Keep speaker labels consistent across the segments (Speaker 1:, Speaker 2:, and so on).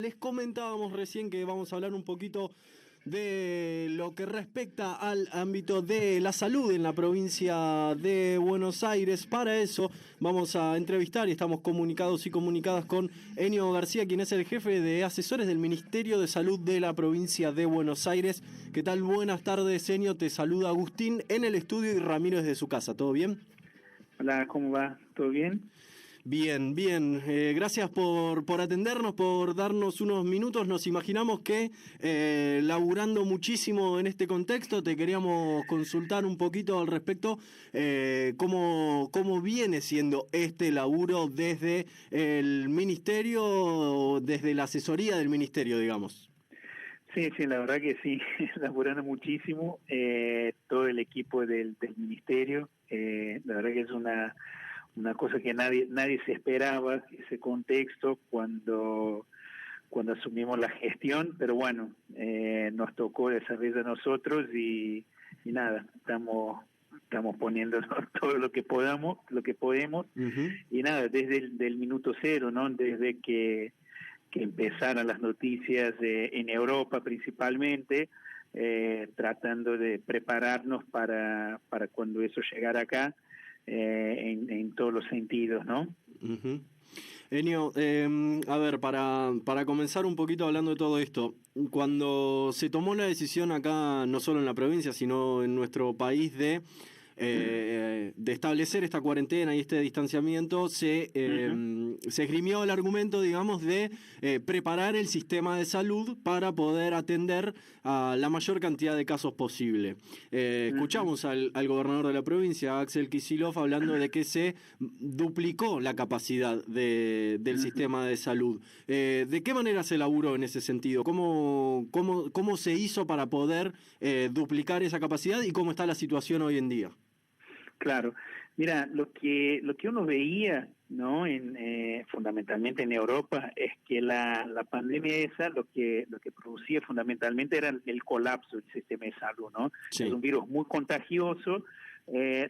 Speaker 1: Les comentábamos recién que vamos a hablar un poquito de lo que respecta al ámbito de la salud en la provincia de Buenos Aires. Para eso vamos a entrevistar y estamos comunicados y comunicadas con Enio García, quien es el jefe de asesores del Ministerio de Salud de la provincia de Buenos Aires. ¿Qué tal? Buenas tardes, Enio. Te saluda Agustín en el estudio y Ramiro desde su casa. ¿Todo bien?
Speaker 2: Hola, ¿cómo va? ¿Todo bien?
Speaker 1: Bien, bien. Gracias por atendernos, por darnos unos minutos. Nos imaginamos que laburando muchísimo en este contexto, te queríamos consultar un poquito al respecto, cómo viene siendo este laburo desde el ministerio, desde la asesoría del ministerio, digamos.
Speaker 2: Sí, la verdad que sí, laburando muchísimo, todo el equipo del ministerio, la verdad que es una cosa que nadie se esperaba, ese contexto cuando asumimos la gestión, pero bueno, nos tocó desarrollar a nosotros y nada, estamos poniendo todo lo que podemos,
Speaker 1: Uh-huh.
Speaker 2: y nada, desde el minuto cero, ¿no? Desde que empezaran las noticias en Europa principalmente, tratando de prepararnos para cuando eso llegara acá, en todos los sentidos, ¿no?
Speaker 1: Uh-huh. Enio, a ver, para comenzar un poquito hablando de todo esto, cuando se tomó la decisión acá, no solo en la provincia, sino en nuestro país de establecer esta cuarentena y este distanciamiento, se esgrimió el argumento, digamos, de preparar el sistema de salud para poder atender a la mayor cantidad de casos posible. Escuchamos al gobernador de la provincia, Axel Kicillof, hablando de que se duplicó la capacidad del sistema de salud. ¿De qué manera se elaboró en ese sentido? ¿Cómo se hizo para poder duplicar esa capacidad y cómo está la situación hoy en día?
Speaker 2: Claro, mira, lo que uno veía, ¿no? Fundamentalmente en Europa, es que la pandemia esa lo que producía fundamentalmente era el colapso del sistema de salud, ¿no?
Speaker 1: Sí.
Speaker 2: Es un virus muy contagioso,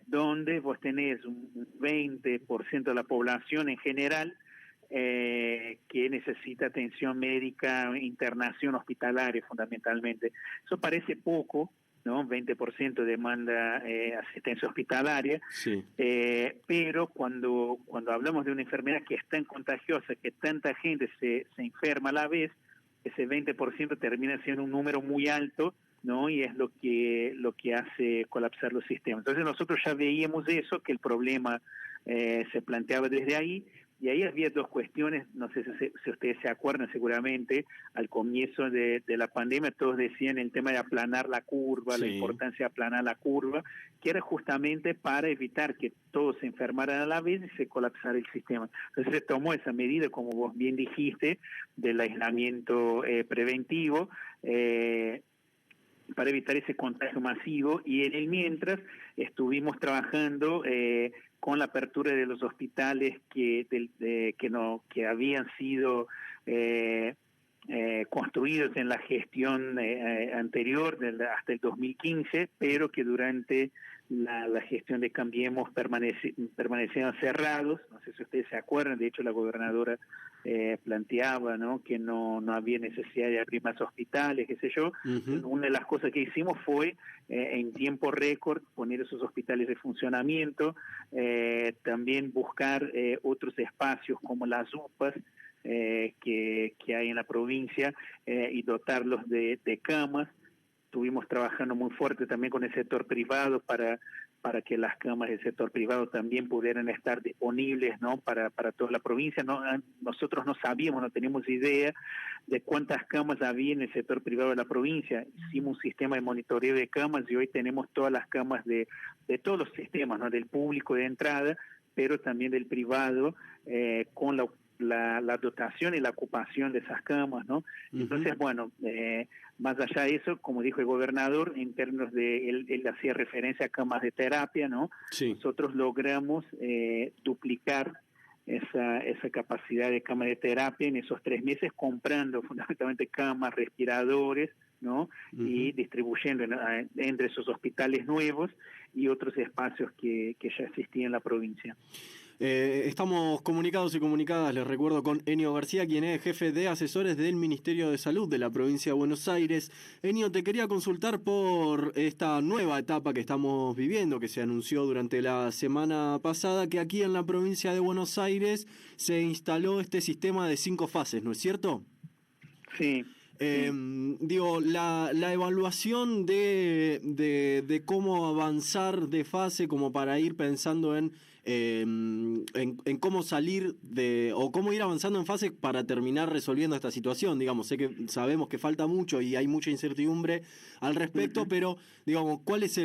Speaker 2: donde vos tenés un 20% de la población en general que necesita atención médica, internación hospitalaria fundamentalmente. Eso parece poco, ¿no? 20% demanda asistencia hospitalaria,
Speaker 1: Sí.
Speaker 2: pero cuando hablamos de una enfermedad que es tan contagiosa, que tanta gente se enferma a la vez, ese 20% termina siendo un número muy alto, ¿no? Y es lo que hace colapsar los sistemas. Entonces nosotros ya veíamos eso, que el problema se planteaba desde ahí, y ahí había dos cuestiones, no sé si ustedes se acuerdan seguramente, al comienzo de la pandemia todos decían el tema de aplanar la curva,
Speaker 1: Sí.
Speaker 2: La importancia de aplanar la curva, que era justamente para evitar que todos se enfermaran a la vez y se colapsara el sistema. Entonces se tomó esa medida, como vos bien dijiste, del aislamiento preventivo, para evitar ese contagio masivo, y en el mientras estuvimos trabajando con la apertura de los hospitales que habían sido construidos en la gestión anterior, hasta el 2015, pero que durante la gestión de Cambiemos permanecieron cerrados. No sé si ustedes se acuerdan, de hecho la gobernadora planteaba, ¿no?, que no había necesidad de abrir más hospitales, qué sé yo.
Speaker 1: Uh-huh.
Speaker 2: Una de las cosas que hicimos fue en tiempo récord poner esos hospitales de funcionamiento, también buscar otros espacios como las UPAs que hay en la provincia, y dotarlos de camas. Estuvimos trabajando muy fuerte también con el sector privado para que las camas del sector privado también pudieran estar disponibles, ¿no?, para toda la provincia. Nosotros no sabíamos, no teníamos idea de cuántas camas había en el sector privado de la provincia. Hicimos un sistema de monitoreo de camas y hoy tenemos todas las camas de todos los sistemas, ¿no?, del público de entrada, pero también del privado, con la dotación y la ocupación de esas camas, ¿no? Uh-huh. Entonces, bueno, más allá de eso, como dijo el gobernador, en términos de, él hacía referencia a camas de terapia, ¿no? Sí. Nosotros logramos duplicar esa capacidad de cama de terapia en esos 3 meses, comprando fundamentalmente camas, respiradores, ¿no? Uh-huh. Y distribuyendo entre esos hospitales nuevos y otros espacios que ya existían en la provincia.
Speaker 1: Estamos comunicados y comunicadas, les recuerdo, con Enio García, quien es jefe de asesores del Ministerio de Salud de la provincia de Buenos Aires. Enio, te quería consultar por esta nueva etapa que estamos viviendo, que se anunció durante la semana pasada, que aquí en la provincia de Buenos Aires se instaló este sistema de 5 fases, ¿no es cierto?
Speaker 2: Sí.
Speaker 1: Digo, la evaluación de cómo avanzar de fase como para ir pensando en cómo salir o cómo ir avanzando en fase para terminar resolviendo esta situación. Digamos, sabemos que falta mucho y hay mucha incertidumbre al respecto, pero digamos, ¿cuál es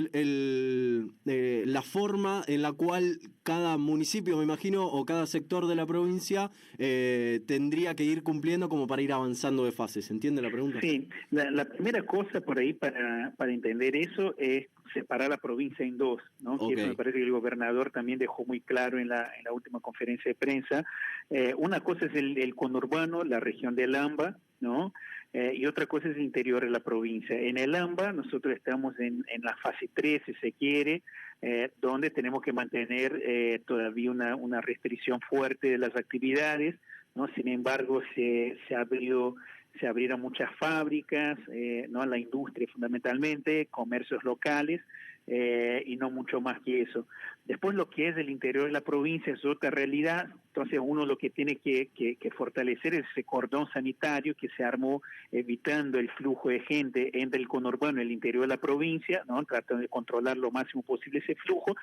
Speaker 1: la forma en la cual cada municipio, me imagino, o cada sector de la provincia tendría que ir cumpliendo como para ir avanzando de fase? ¿Se entiende la pregunta?
Speaker 2: Sí, la primera cosa por ahí para entender eso es separar la provincia en dos, ¿no?
Speaker 1: Okay.
Speaker 2: Que eso me parece que el gobernador también dejó muy claro en la última conferencia de prensa. Una cosa es el conurbano, la región del AMBA, ¿no? Y otra cosa es el interior de la provincia. En el AMBA nosotros estamos en la fase 3, si se quiere, donde tenemos que mantener todavía una restricción fuerte de las actividades, ¿no? Sin embargo, se abrieron muchas fábricas, ¿no? La industria fundamentalmente, comercios locales, y no mucho más que eso. Después lo que es el interior de la provincia es otra realidad, entonces uno lo que tiene que fortalecer es ese cordón sanitario que se armó evitando el flujo de gente entre el conurbano y el interior de la provincia, ¿no? Tratando de controlar lo máximo posible ese flujo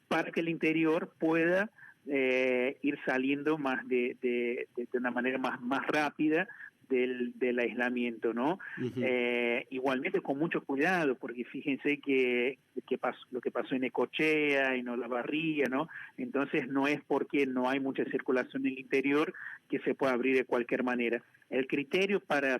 Speaker 2: para que el interior pueda ir saliendo más de una manera más rápida del aislamiento, ¿no? Igualmente con mucho cuidado, porque fíjense que lo que pasó en Necochea, en Olavarría, ¿no? Entonces no es porque no hay mucha circulación en el interior que se pueda abrir de cualquier manera. El criterio para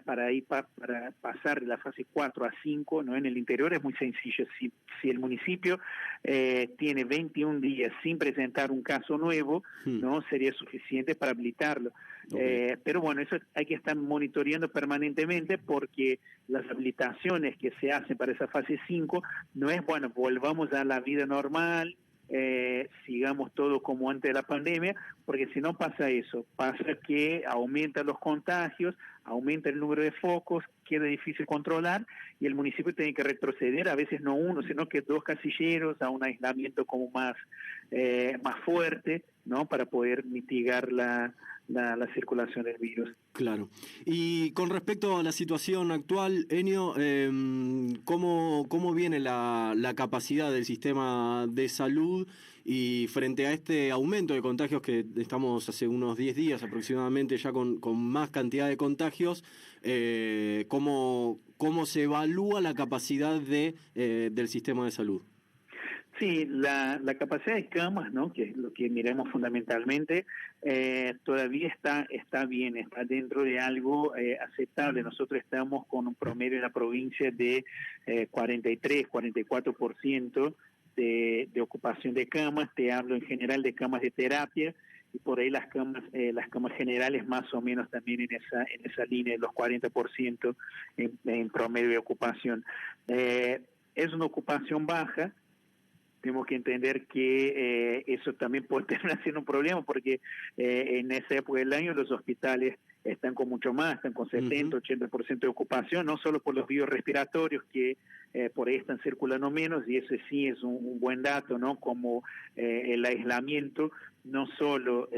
Speaker 2: pasar de la fase 4 a 5, ¿no? En el interior es muy sencillo. Si el municipio tiene 21 días sin presentar un caso nuevo, ¿no? Sería suficiente para habilitarlo. Okay. Pero bueno, eso hay que estar monitoreando permanentemente porque las habilitaciones que se hacen para esa fase 5 no es, bueno, volvamos a la vida normal, sigamos todo como antes de la pandemia, porque si no pasa eso, pasa que aumentan los contagios, aumenta el número de focos, queda difícil controlar y el municipio tiene que retroceder, a veces no uno, sino que 2 casilleros a un aislamiento como más fuerte, ¿no? Para poder mitigar la circulación del virus.
Speaker 1: Claro. Y con respecto a la situación actual, Enio, ¿cómo viene la capacidad del sistema de salud y frente a este aumento de contagios que estamos hace unos 10 días aproximadamente ya con más cantidad de contagios, cómo se evalúa la capacidad del sistema de salud?
Speaker 2: Sí, la capacidad de camas, ¿no? Que es lo que miramos fundamentalmente, todavía está bien, está dentro de algo aceptable. Nosotros estamos con un promedio en la provincia de 43, 44% de ocupación de camas. Te hablo en general de camas de terapia y por ahí las camas generales más o menos también en esa línea de los 40% en promedio de ocupación. Es una ocupación baja. Tenemos que entender que eso también puede terminar siendo un problema porque en esa época del año los hospitales están con mucho más, están con 70, 80% de ocupación, no solo por los virus respiratorios que por ahí están circulando menos, y eso sí es un buen dato, ¿no? Como el aislamiento no solo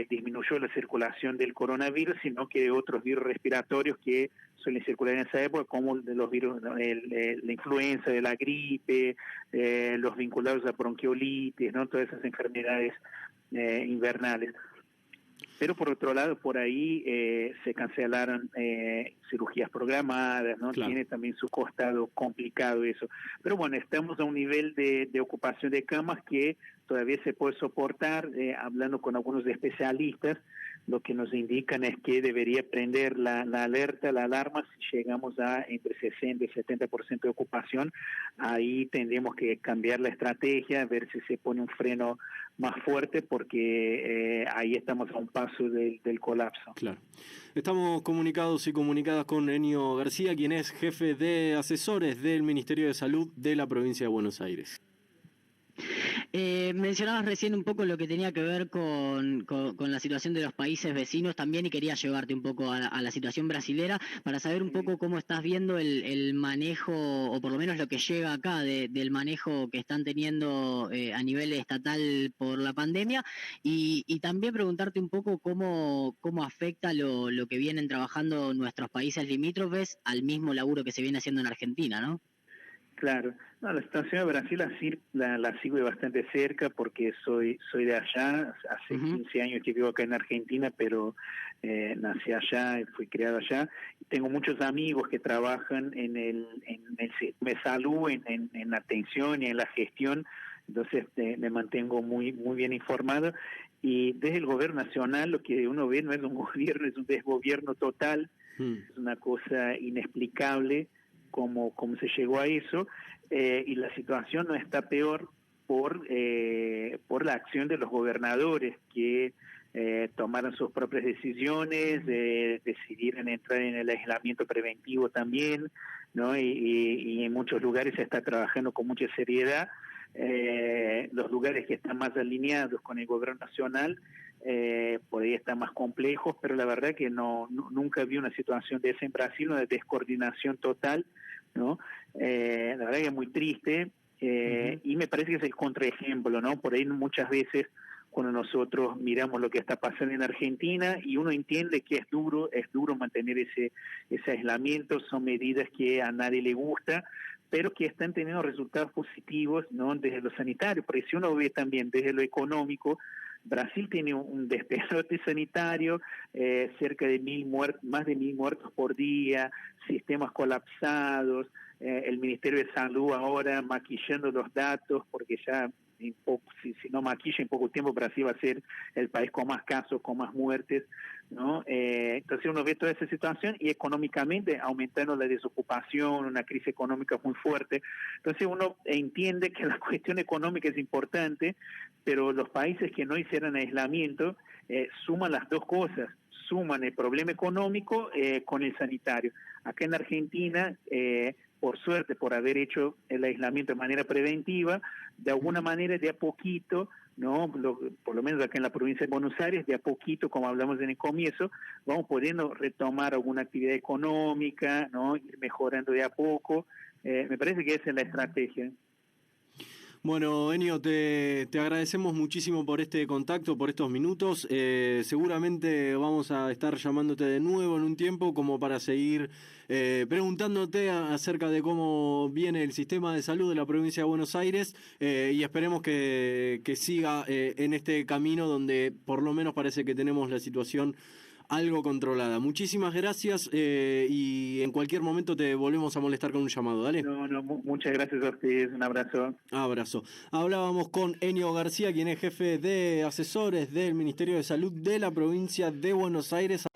Speaker 2: disminuyó la circulación del coronavirus, sino que de otros virus respiratorios que suelen circular en esa época, como de los virus, la influenza, de la gripe, los vinculados a bronquiolitis, ¿no? Todas esas enfermedades invernales. Pero por otro lado, por ahí se cancelaron cirugías programadas, ¿no? Claro. Tiene también su costado complicado eso. Pero bueno, estamos a un nivel de ocupación de camas que todavía se puede soportar, hablando con algunos especialistas, lo que nos indican es que debería prender la alerta, la alarma, si llegamos a entre 60 y 70% de ocupación. Ahí tendríamos que cambiar la estrategia, ver si se pone un freno más fuerte, porque ahí estamos a un paso del colapso.
Speaker 1: Claro. Estamos comunicados y comunicadas con Enio García, quien es jefe de asesores del Ministerio de Salud de la provincia de Buenos Aires.
Speaker 3: Mencionabas recién un poco lo que tenía que ver con la situación de los países vecinos también, y quería llevarte un poco a la situación brasilera para saber un poco cómo estás viendo el manejo, o por lo menos lo que llega acá del manejo que están teniendo a nivel estatal por la pandemia, y también preguntarte un poco cómo afecta lo que vienen trabajando nuestros países limítrofes al mismo laburo que se viene haciendo en Argentina, ¿no?
Speaker 2: Claro, no, la situación de Brasil la sigo de bastante cerca porque soy de allá, hace 15 años que vivo acá en Argentina, pero nací allá, fui criado allá. Tengo muchos amigos que trabajan en el sistema de salud, en la atención y en la gestión, entonces me mantengo muy bien informado. Y desde el gobierno nacional lo que uno ve no es un gobierno, es un desgobierno total, es una cosa inexplicable cómo se llegó a eso, y la situación no está peor por la acción de los gobernadores que tomaron sus propias decisiones, decidieron entrar en el aislamiento preventivo también, ¿no? Y en muchos lugares se está trabajando con mucha seriedad. Los lugares que están más alineados con el gobierno nacional por ahí están más complejos, pero la verdad que nunca vi una situación de esa en Brasil, una descoordinación total, ¿no? La verdad que es muy triste, y me parece que es el contraejemplo, ¿no? Por ahí muchas veces cuando nosotros miramos lo que está pasando en Argentina y uno entiende que es duro mantener ese aislamiento, son medidas que a nadie le gusta, pero que están teniendo resultados positivos, ¿no? Desde lo sanitario, porque si uno ve también desde lo económico, Brasil tiene un despelote sanitario, cerca de más de 1.000 muertos por día, sistemas colapsados, el Ministerio de Salud ahora maquillando los datos, porque ya si no maquilla en poco tiempo, Brasil va a ser el país con más casos, con más muertes, ¿no? Entonces uno ve toda esa situación y económicamente aumentando la desocupación, una crisis económica muy fuerte. Entonces uno entiende que la cuestión económica es importante, pero los países que no hicieron aislamiento suman las dos cosas, suman el problema económico con el sanitario. Acá en Argentina, por suerte, por haber hecho el aislamiento de manera preventiva, de alguna manera, de a poquito, ¿no? Por lo menos acá en la provincia de Buenos Aires, de a poquito, como hablamos en el comienzo, vamos pudiendo retomar alguna actividad económica, ¿no? Ir mejorando de a poco. Me parece que esa es la estrategia.
Speaker 1: Bueno, Enio, te agradecemos muchísimo por este contacto, por estos minutos. Seguramente vamos a estar llamándote de nuevo en un tiempo como para seguir preguntándote acerca de cómo viene el sistema de salud de la provincia de Buenos Aires, y esperemos que siga en este camino donde por lo menos parece que tenemos la situación algo controlada. Muchísimas gracias, y en cualquier momento te volvemos a molestar con un llamado. Dale.
Speaker 2: No, muchas gracias a ustedes. Un abrazo.
Speaker 1: Abrazo. Hablábamos con Enio García, quien es jefe de asesores del Ministerio de Salud de la provincia de Buenos Aires.